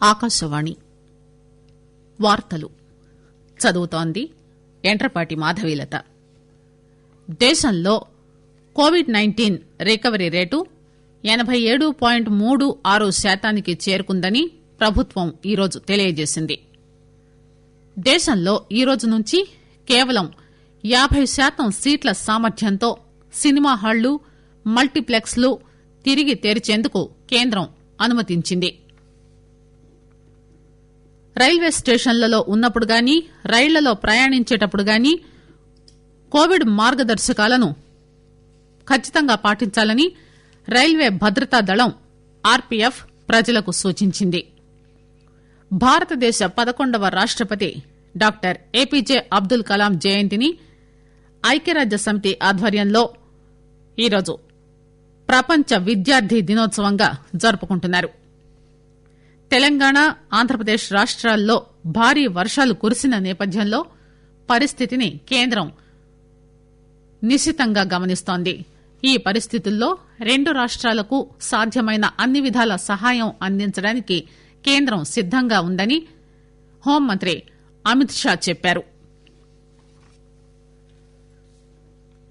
ఆకాశవాణి వార్తలు చదువుతోంది ఎంట్రపాటి మాధవీలత. దేశంలో కోవిడ్-19 రికవరీ రేటు 87.36% చేరుకుందని ప్రభుత్వం ఈరోజు తెలియజేసింది. దేశంలో ఈరోజు నుంచి కేవలం 50% సీట్ల సామర్థ్యంతో సినిమా హాళ్లు, మల్టీప్లెక్స్లు తిరిగి తెరిచేందుకు కేంద్రం అనుమతించింది. రైల్వే స్టేషన్లలో ఉన్నప్పుడు గానీ, రైళ్లలో ప్రయాణించేటప్పుడు గానీ కోవిడ్ మార్గదర్శకాలను ఖచ్చితంగా పాటించాలని రైల్వే భద్రతా దళం ఆర్పీఎఫ్ ప్రజలకు సూచించింది. భారతదేశ 11వ రాష్టపతి డాక్టర్ ఏపీజే అబ్దుల్ కలాం జయంతిని ఐక్యరాజ్యసమితి ఆధ్వర్యంలో ఈరోజు ప్రపంచ విద్యార్థి దినోత్సవంగా జరుపుకుంటున్నారు. తెలంగాణ, ఆంధ్రప్రదేశ్ రాష్ట్రాల్లో భారీ వర్షాలు కురిసిన నేపథ్యంలో పరిస్థితిని కేంద్రం నిశితంగా గమనిస్తోంది. ఈ పరిస్థితుల్లో రెండు రాష్ట్రాలకు సాధ్యమైన అన్ని విధాల సహాయం అందించడానికి కేంద్రం సిద్దంగా ఉందని హోంమంత్రి అమిత్ షా చెప్పారు.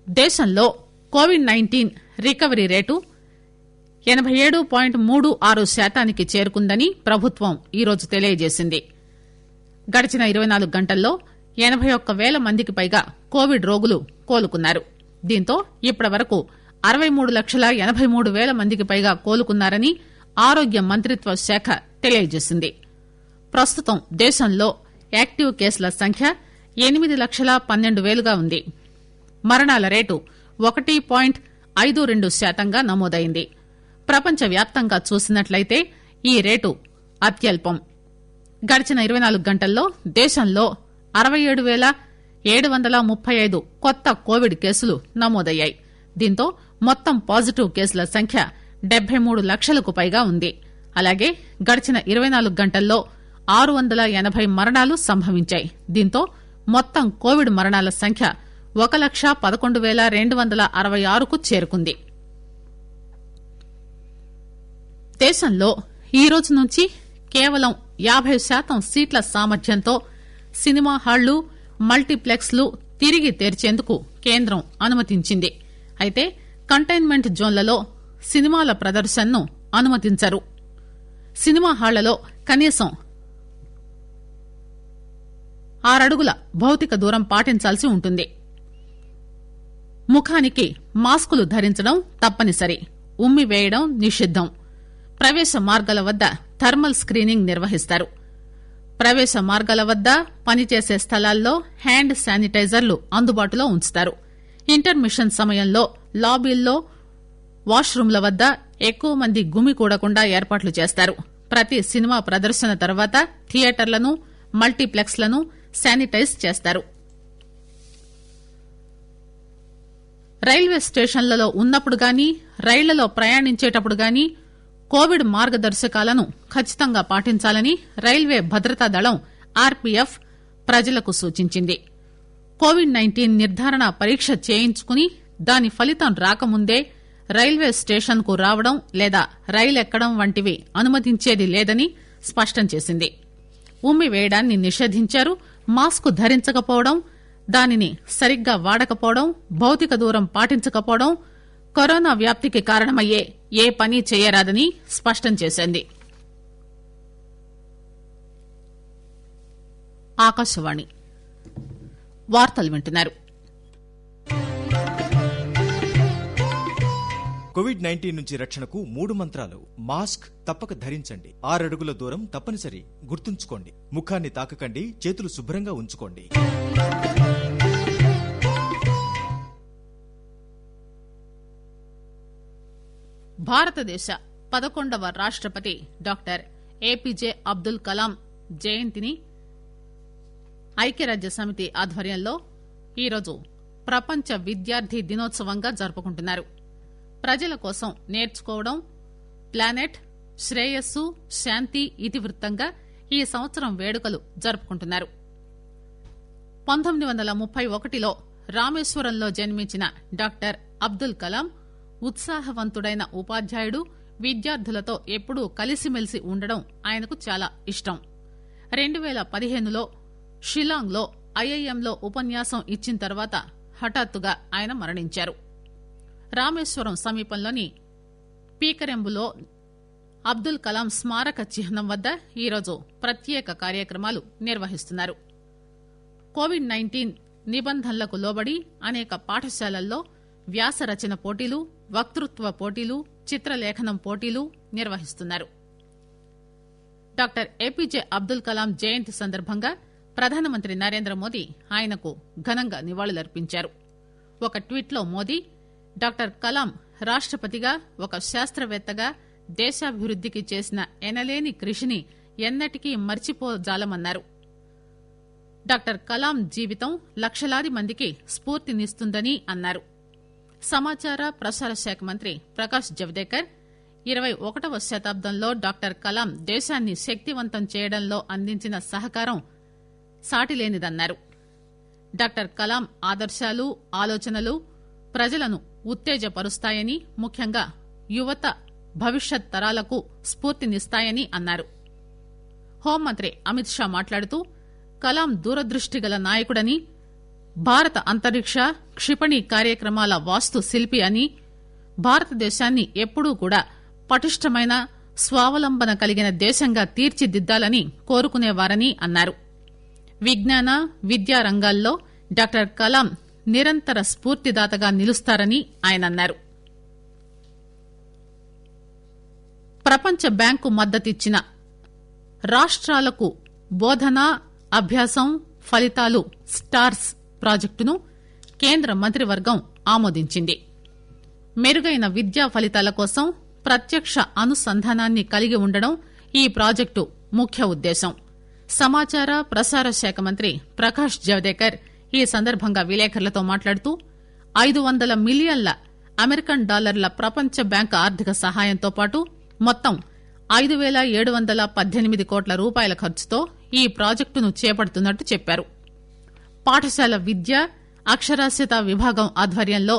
దేశంలో కోవిడ్-19 రికవరీ రేటు 87.36% చేరుకుందని ప్రభుత్వం ఈరోజు తెలియజేసింది. గడిచిన 24 గంటల్లో 81,000 మందికి పైగా కోవిడ్ రోగులు కోలుకున్నారు. దీంతో ఇప్పటి వరకు 63,83,000 మందికి పైగా కోలుకున్నారని ఆరోగ్య మంత్రిత్వ శాఖ తెలియజేసింది. ప్రస్తుతం దేశంలో యాక్టివ్ కేసుల సంఖ్య 8,12,000గా ఉంది. మరణాల రేటు 1.52%గా నమోదైంది. ప్రపంచవ్యాప్తంగా చూసినట్లయితే ఈ రేటు అత్యల్పం. గడిచిన 24 గంటల్లో దేశంలో 67,735 కొత్త కోవిడ్ కేసులు నమోదయ్యాయి. దీంతో మొత్తం పాజిటివ్ కేసుల సంఖ్య 73 లక్షలకు పైగా ఉంది. అలాగే గడిచిన 24 గంటల్లో 680 మరణాలు సంభవించాయి. దీంతో మొత్తం కోవిడ్ మరణాల సంఖ్య 1,11,266కు చేరుకుంది. దేశంలో ఈ రోజు నుంచి కేవలం 50% సీట్ల సామర్థ్యంతో సినిమా హాళ్లు, మల్టీప్లెక్స్లు తిరిగి తెరిచేందుకు కేంద్రం అనుమతించింది. అయితే కంటైన్మెంట్ జోన్లలో సినిమాల ప్రదర్శనను అనుమతించరు. సినిమా హాళ్లలో కనీసం 6 అడుగుల భౌతిక దూరం పాటించాల్సి ఉంటుంది. ముఖానికి మాస్కులు ధరించడం తప్పనిసరి. ఉమ్మి వేయడం నిషిద్దం. ప్రవేశ మార్గాల వద్ద థర్మల్ స్క్రీనింగ్ నిర్వహిస్తారు. ప్రవేశ మార్గాల వద్ద పనిచేసే స్థలాల్లో హ్యాండ్ శానిటైజర్లు అందుబాటులో ఉంచుతారు. ఇంటర్మిషన్ సమయంలో లాబీల్లో, వాష్రూంల వద్ద ఎక్కువ మంది గుమికూడకుండా ఏర్పాట్లు చేస్తారు. ప్రతి సినిమా ప్రదర్శన తర్వాత థియేటర్లను, మల్టీప్లెక్స్లను శానిటైజ్ చేస్తారు. రైల్వే స్టేషన్లలో ఉన్నప్పుడు గానీ, రైళ్లలో ప్రయాణించేటప్పుడు గానీ కోవిడ్ మార్గదర్శకాలను ఖచ్చితంగా పాటించాలని రైల్వే భద్రతా దళం ఆర్పీఎఫ్ ప్రజలకు సూచించింది. కోవిడ్-19 నిర్ధారణ పరీక్ష చేయించుకుని దాని ఫలితం రాకముందే రైల్వే స్టేషన్ కు రావడం లేదా రైలెక్కడం వంటివి అనుమతించేది లేదని స్పష్టం చేసింది. ఉమ్మి వేయడాన్ని నిషేధించారు. మాస్కు ధరించకపోవడం, దానిని సరిగ్గా వాడకపోవడం, భౌతిక దూరం పాటించకపోవడం కరోనా వ్యాప్తికి కారణమయ్యే ఏ పని చేయరాదని స్పష్టం చేసింది. ఆకాశవాణి వార్తలు వింటున్నారు. కోవిడ్-19 నుంచి రక్షణకు 3 మంత్రాలు. మాస్క్ తప్పక ధరించండి. 6 అడుగుల దూరం తప్పనిసరి. గుర్తుంచుకోండి. ముఖాన్ని తాకకండి. చేతులు శుభ్రంగా ఉంచుకోండి. భారతదేశ 11వ రాష్టపతి డాక్టర్ ఏపీజే అబ్దుల్ కలాం జయంతిని ఐక్యరాజ్యసమితి ఆధ్వర్యంలో ఈరోజు ప్రపంచ విద్యార్థి దినోత్సవంగా జరుపుకుంటున్నారు. ప్రజల కోసం నేర్చుకోవడం, ప్లానెట్, శ్రేయస్సు, శాంతి ఇతివృత్తంగా ఈ సంవత్సరం వేడుకలు జరుపుకుంటున్నారు. 1931లో రామేశ్వరంలో జన్మించిన డాక్టర్ అబ్దుల్ కలాం ఉత్సాహవంతుడైన ఉపాధ్యాయుడు, విద్యార్థులతో ఎప్పుడూ కలిసిమెలిసి ఉండడం ఆయనకు చాలా ఇష్టం. 2015లో షిలాంగ్లో ఐఐఎంలో ఉపన్యాసం ఇచ్చిన తర్వాత హఠాత్తుగా ఆయన మరణించారు. రామేశ్వరం సమీపంలోని పీకరెంబులో అబ్దుల్ కలాం స్మారక చిహ్నం వద్ద ఈరోజు ప్రత్యేక కార్యక్రమాలు నిర్వహిస్తున్నారు. కోవిడ్-19 నిబంధనలకు లోబడి అనేక పాఠశాలల్లో వ్యాస రచన పోటీలు, వక్తృత్వ పోటీలు, చిత్రలేఖనం పోటీలు నిర్వహిస్తున్నారు. డాక్టర్ ఏపీజే అబ్దుల్ కలాం జయంతి సందర్భంగా ప్రధానమంత్రి నరేంద్ర మోదీ ఆయనకు ఘనంగా నివాళులర్పించారు. ఒక ట్వీట్లో మోదీ డాక్టర్ కలాం రాష్టపతిగా, ఒక శాస్త్రవేత్తగా దేశాభివృద్దికి చేసిన ఎనలేని కృషిని ఎన్నటికీ మర్చిపోజాలమన్నారు. డాక్టర్ కలాం జీవితం లక్షలాది మందికి స్ఫూర్తినిస్తుందని అన్నారు. సమాచార ప్రసార శాఖ మంత్రి ప్రకాష్ జవదేకర్ 21వ శతాబ్దంలో డాక్టర్ కలాం దేశాన్ని శక్తివంతం చేయడంలో అందించిన సహకారం సాటిలేనిదన్నారు. డాక్టర్ కలాం ఆదర్శాలు, ఆలోచనలు ప్రజలను ఉత్తేజపరుస్తాయని, ముఖ్యంగా యువత భవిష్యత్ తరాలకు స్ఫూర్తినిస్తాయని అన్నారు. హోంమంత్రి అమిత్ షా మాట్లాడుతూ కలాం దూరదృష్టి గల నాయకుడని, భారత అంతరిక్ష క్షిపణి కార్యక్రమాల వాస్తు శిల్పి అని, భారతదేశాన్ని ఎప్పుడూ కూడా పటిష్టమైన, స్వావలంబన కలిగిన దేశంగా తీర్చిదిద్దాలని కోరుకునేవారని అన్నారు. విజ్ఞాన, విద్యా రంగాల్లో డాక్టర్ కలాం నిరంతర స్ఫూర్తిదాతగా నిలుస్తారని ఆయన అన్నారు. ప్రపంచ బ్యాంకు మద్దతిచ్చిన రాష్ట్రాలకు బోధన, అభ్యాసం, ఫలితాలు స్టార్స్ ప్రాజెక్టును కేంద్ర మంత్రివర్గం ఆమోదించింది. మెరుగైన విద్యా ఫలితాల కోసం ప్రత్యక్ష అనుసంధానాన్ని కలిగి ఉండడం ఈ ప్రాజెక్టు ముఖ్య ఉద్దేశం. సమాచార ప్రసార శాఖ మంత్రి ప్రకాష్ జవదేకర్ ఈ సందర్భంగా విలేకరులతో మాట్లాడుతూ 500 మిలియన్ల అమెరికన్ డాలర్ల ప్రపంచ బ్యాంకు ఆర్థిక సహాయంతో పాటు మొత్తం 5,718 కోట్ల రూపాయల ఖర్చుతో ఈ ప్రాజెక్టును చేపడుతున్నట్టు చెప్పారు. పాఠశాల విద్య, అక్షరాస్యత విభాగం ఆధ్వర్యంలో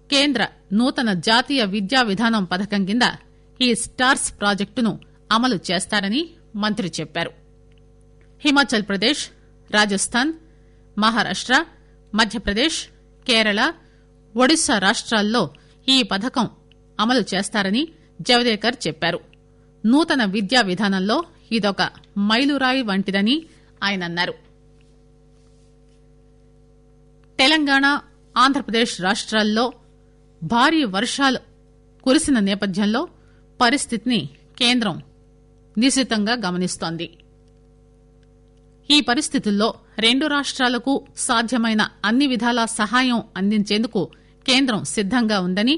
కేంద్ర నూతన జాతీయ విద్యా విధానం పథకం కింద ఈ స్టార్స్ ప్రాజెక్టును అమలు చేస్తారని మంత్రి చెప్పారు. హిమాచల్ ప్రదేశ్, రాజస్థాన్, మహారాష్ట, మధ్యప్రదేశ్, కేరళ, ఒడిశా రాష్ట్రాల్లో ఈ పథకం అమలు చేస్తారని జవదేకర్ చెప్పారు. నూతన విద్యా విధానంలో ఇదొక మైలురాయి వంటిదని ఆయన అన్నారు. తెలంగాణ, ఆంధ్రప్రదేశ్ రాష్ట్రాల్లో భారీ వర్షాలు కురిసిన నేపథ్యంలో పరిస్థితిని కేంద్రం నిశితంగా గమనిస్తోంది. ఈ పరిస్థితుల్లో రెండు రాష్ట్రాలకు సాధ్యమైన అన్ని విధాలా సహాయం అందించేందుకు కేంద్రం సిద్దంగా ఉందని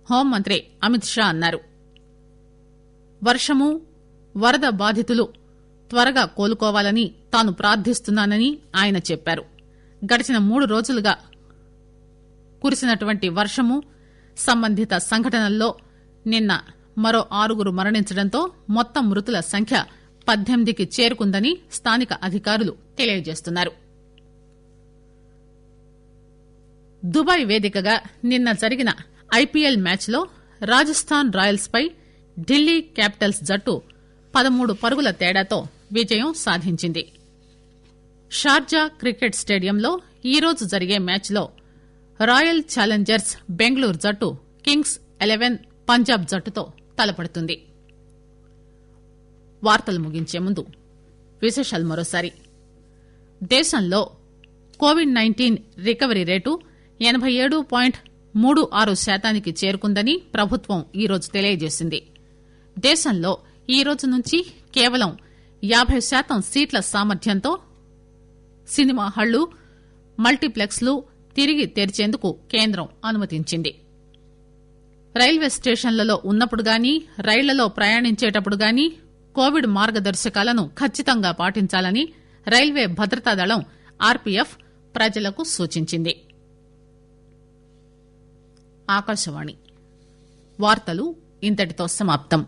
హోంమంత్రి అమిత్ షా అన్నారు. వర్షము, వరద బాధితులు త్వరగా కోలుకోవాలని తాను ప్రార్థిస్తున్నానని ఆయన చెప్పారు. గడిచిన 3 రోజులుగా కురిసినటువంటి వర్షము, సంబంధిత సంఘటనల్లో నిన్న మరో 6 మరణించడంతో మొత్తం మృతుల సంఖ్య 18కి చేరుకుందని స్థానిక అధికారులు తెలియజేస్తున్నారు. దుబాయ్ వేదికగా నిన్న జరిగిన ఐపీఎల్ మ్యాచ్లో రాజస్థాన్ రాయల్స్ పై ఢిల్లీ క్యాపిటల్స్ జట్టు 13 పరుగుల తేడాతో విజయం సాధించింది. షార్జా క్రికెట్ స్టేడియంలో ఈరోజు జరిగే మ్యాచ్లో రాయల్ ఛాలెంజర్స్ బెంగళూరు జట్టు కింగ్స్ 11 పంజాబ్ జట్టుతో తలపడుతుంది. వార్తలు ముగించే ముందు విశేషాలు మరోసారి. దేశంలో కోవిడ్-19 రికవరీ రేటు 87.36% చేరుకుందని ప్రభుత్వం ఈరోజు తెలియజేసింది. దేశంలో ఈ రోజు నుంచి కేవలం 50% సీట్ల సామర్థ్యంతో సినిమా హాళ్లు, మల్టీప్లెక్స్లు తిరిగి తెరిచేందుకు కేంద్రం అనుమతించింది. రైల్వే స్టేషన్లలో ఉన్నప్పుడు గానీ, రైళ్లలో ప్రయాణించేటప్పుడు గానీ కోవిడ్ మార్గదర్శకాలను ఖచ్చితంగా పాటించాలని రైల్వే భద్రతా దళం ఆర్పీఎఫ్ ప్రజలకు సూచించింది. ఆకాశవాణి వార్తలు ఇంతటితో సమాప్తం.